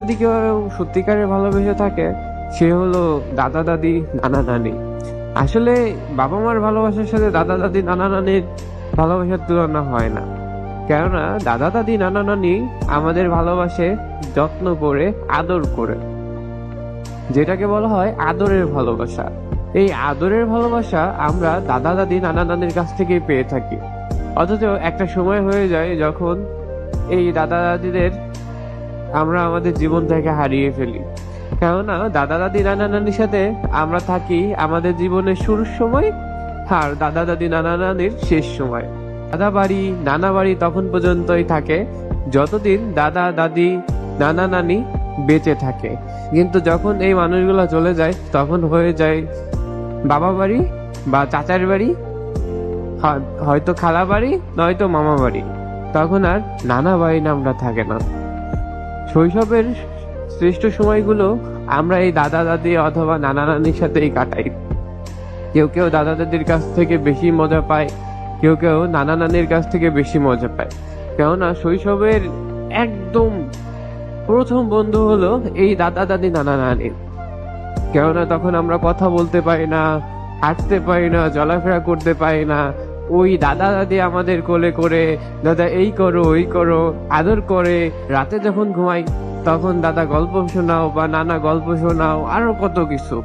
যদি কেউ সত্যিকারের ভালোবেসে থাকে, সে হলো দাদা দাদি নানা নানি। আসলে বাবা মার ভালোবাসার সাথে দাদা দাদি নানা নানির ভালোবাসার তুলনা হয় না। কেননা দাদা দাদি নানা নানি আমাদের ভালোবাসে যত্ন করে, আদর করে, যেটাকে বলা হয় আদরের ভালোবাসা। এই আদরের ভালোবাসা আমরা দাদা দাদি নানা নানির কাছ থেকেই পেয়ে থাকি। অথচ একটা সময় হয়ে যায় যখন এই দাদা দাদিদের আমরা আমাদের জীবন থেকে হারিয়ে ফেলি। কেননা দাদা দাদি নানা নানির সাথে আমরা থাকি আমাদের জীবনের শুরুর সময়, আর দাদা দাদি নানা নানির শেষ সময়। দাদা বাড়ি নানা বাড়ি তখন পর্যন্তই থাকে যতদিন দাদা দাদি নানা নানি বেঁচে থাকে। কিন্তু যখন এই মানুষগুলো চলে যায় তখন হয়ে যায় বাবা বাড়ি বা চাচার বাড়ি, হয়তো খালা বাড়ি, নয়তো মামা বাড়ি। তখন আর নানা বাড়ি নামটা থাকে না। শৈশবের শ্রেষ্ঠ সময়গুলো আমরা এই দাদা দাদি অথবা নানা নানির সাথেই কাটাই। কেউ কেউ দাদা দাদির কাছ থেকে বেশি মজা পায়, কেউ কেউ নানা নানির কাছ থেকে বেশি মজা পায়। কেননা শৈশবের একদম প্রথম বন্ধু হলো এই দাদা দাদি নানা নানির। কেননা তখন আমরা কথা বলতে পারি না, হাঁটতে পারি না, চলাফেরা করতে পারি না। ওই দাদা দাদি আমাদের কোলে করে দাদা এই করো ওই করো আদর করে। রাতে যখন ঘুমাই তখন দাদা গল্প শোনাও বা নানা গল্প শোনাও, আরো কত কিছু।